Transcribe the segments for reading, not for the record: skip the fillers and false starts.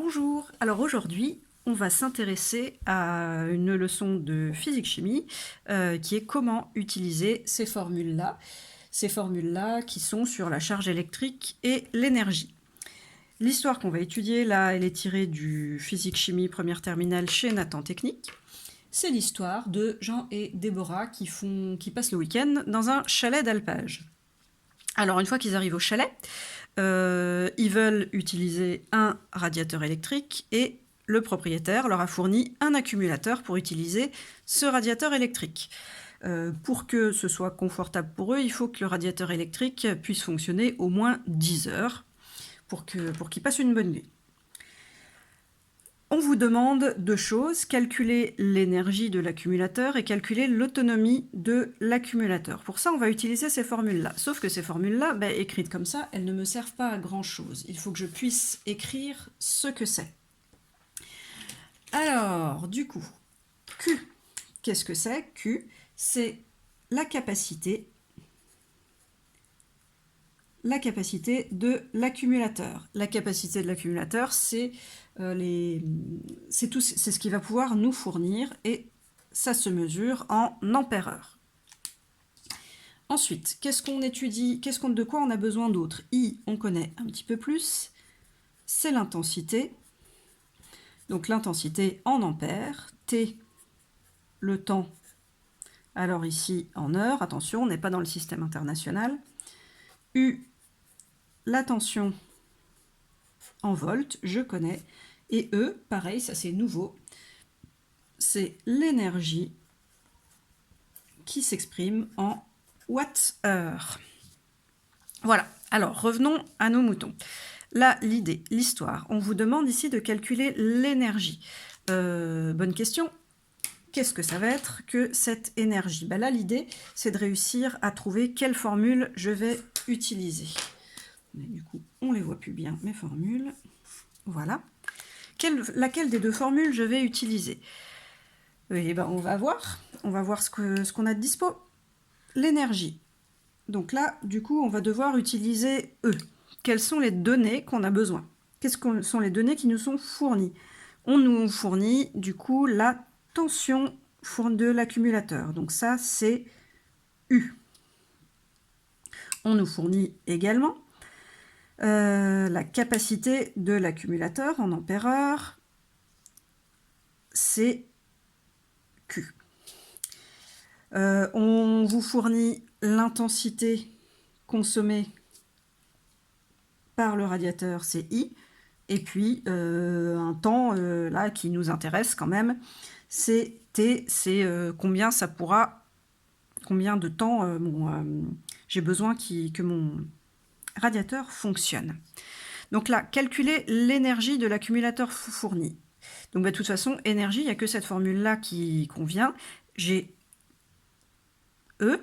Bonjour, alors aujourd'hui on va s'intéresser à une leçon de physique-chimie qui est comment utiliser ces formules-là qui sont sur la charge électrique et l'énergie. L'histoire qu'on va étudier là, elle est tirée du physique-chimie première terminale chez Nathan Technique. C'est l'histoire de Jean et Déborah qui passent le week-end dans un chalet d'alpage. Alors une fois qu'ils arrivent au chalet, ils veulent utiliser un radiateur électrique et le propriétaire leur a fourni un accumulateur pour utiliser ce radiateur électrique. Pour que ce soit confortable pour eux, il faut que le radiateur électrique puisse fonctionner au moins 10 heures pour qu'ils passent une bonne nuit. On vous demande deux choses, calculer l'énergie de l'accumulateur et calculer l'autonomie de l'accumulateur. Pour ça, on va utiliser ces formules-là. Sauf que ces formules-là, écrites comme ça, elles ne me servent pas à grand-chose. Il faut que je puisse écrire ce que c'est. Alors, du coup, Q, qu'est-ce que c'est? Q, c'est la capacité de l'accumulateur. La capacité de l'accumulateur, c'est ce qui va pouvoir nous fournir et ça se mesure en ampères-heure. Ensuite, qu'est-ce qu'on étudie? De quoi on a besoin d'autre? I, on connaît un petit peu plus. C'est l'intensité. Donc l'intensité en ampères. T, le temps. Alors ici, en heures. Attention, on n'est pas dans le système international. U, la tension en volts, je connais. Et E, pareil, ça c'est nouveau. C'est l'énergie qui s'exprime en watts-heure. Voilà, alors revenons à nos moutons. Là, l'histoire, on vous demande ici de calculer l'énergie. Bonne question. Qu'est-ce que ça va être que cette énergie? Là, l'idée, c'est de réussir à trouver quelle formule je vais utiliser. Mais du coup, on les voit plus bien, mes formules. Voilà. Laquelle des deux formules je vais utiliser? Eh ben, on va voir ce qu'on a de dispo. L'énergie. Donc là, du coup, on va devoir utiliser E. Quelles sont les données qu'on a besoin? Quelles sont les données qui nous sont fournies? On nous fournit, du coup, la tension de l'accumulateur. Donc ça, c'est U. On nous fournit également la capacité de l'accumulateur en ampères-heure, c'est Q. On vous fournit l'intensité consommée par le radiateur, c'est I. Et puis un temps là qui nous intéresse quand même, c'est T, c'est combien de temps j'ai besoin que mon radiateur fonctionne. Donc là, calculer l'énergie de l'accumulateur fourni. Donc de toute façon, énergie, il n'y a que cette formule-là qui convient. J'ai E,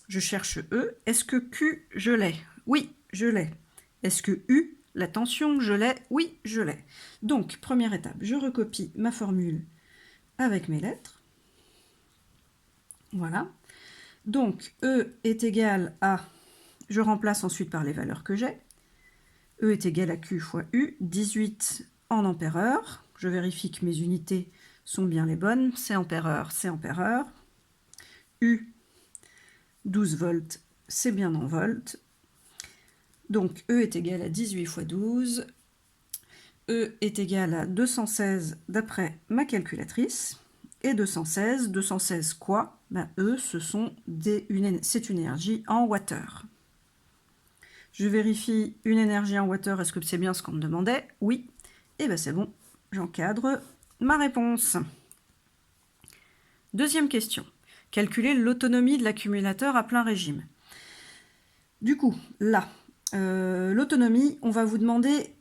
je cherche E. Est-ce que Q, je l'ai? Oui, je l'ai. Est-ce que U, la tension, je l'ai? Oui, je l'ai. Donc, première étape, je recopie ma formule avec mes lettres. Voilà. Donc, E est égal à... Je remplace ensuite par les valeurs que j'ai. E est égal à Q fois U, 18 en ampères-heure. Je vérifie que mes unités sont bien les bonnes. C'est ampères-heure, c'est ampères-heure. U, 12 volts, c'est bien en volts. Donc E est égal à 18 fois 12. E est égal à 216 d'après ma calculatrice. Et 216 quoi? E, c'est une énergie en watts-heure. Je vérifie une énergie en watts-heure, est-ce que c'est bien ce qu'on me demandait? Oui. Et bien c'est bon, j'encadre ma réponse. Deuxième question. Calculer l'autonomie de l'accumulateur à plein régime. Du coup, là, l'autonomie, on va vous demander,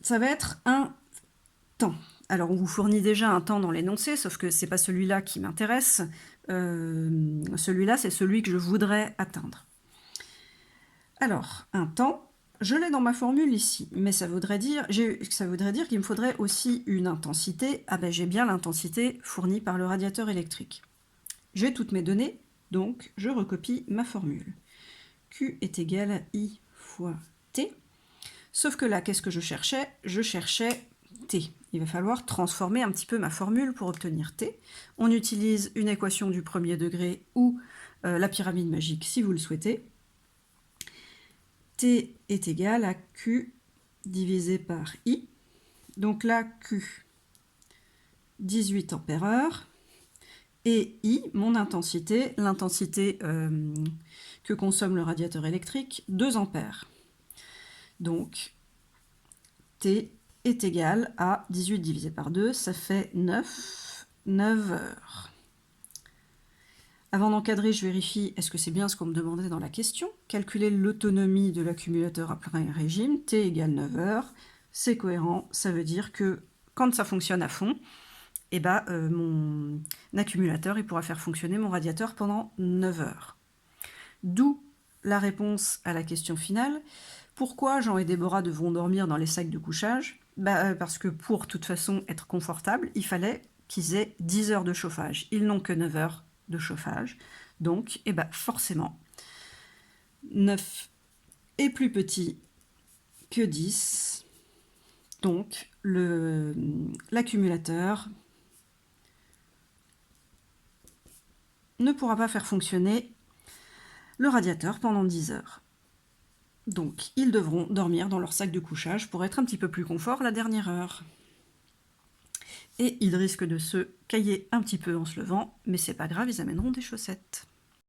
ça va être un temps. Alors, on vous fournit déjà un temps dans l'énoncé, sauf que ce n'est pas celui-là qui m'intéresse. Celui-là, c'est celui que je voudrais atteindre. Alors, un temps, je l'ai dans ma formule ici, mais ça voudrait dire qu'il me faudrait aussi une intensité. Ah ben, j'ai bien l'intensité fournie par le radiateur électrique. J'ai toutes mes données, donc je recopie ma formule. Q est égal à I fois T. Sauf que là, qu'est-ce que je cherchais? Je cherchais T. Il va falloir transformer un petit peu ma formule pour obtenir T. On utilise une équation du premier degré ou la pyramide magique si vous le souhaitez. T est égal à Q divisé par I. Donc là, Q, 18 ampères-heure. Et I, mon intensité, l'intensité que consomme le radiateur électrique, 2 ampères. Donc, T est égal à 18 divisé par 2, ça fait 9 heures. Avant d'encadrer, je vérifie, est-ce que c'est bien ce qu'on me demandait dans la question? Calculer l'autonomie de l'accumulateur à plein régime, T égale 9 heures. C'est cohérent, ça veut dire que quand ça fonctionne à fond, eh ben, mon accumulateur il pourra faire fonctionner mon radiateur pendant 9 heures. D'où la réponse à la question finale. Pourquoi Jean et Déborah devront dormir dans les sacs de couchage? Parce que pour toute façon être confortable, il fallait qu'ils aient 10 heures de chauffage. Ils n'ont que 9 heures de chauffage. Donc, eh ben, forcément, 9 est plus petit que 10. Donc, l'accumulateur ne pourra pas faire fonctionner le radiateur pendant 10 heures. Donc, ils devront dormir dans leur sac de couchage pour être un petit peu plus confort la dernière heure. Et ils risquent de se cailler un petit peu en se levant, mais c'est pas grave, ils amèneront des chaussettes.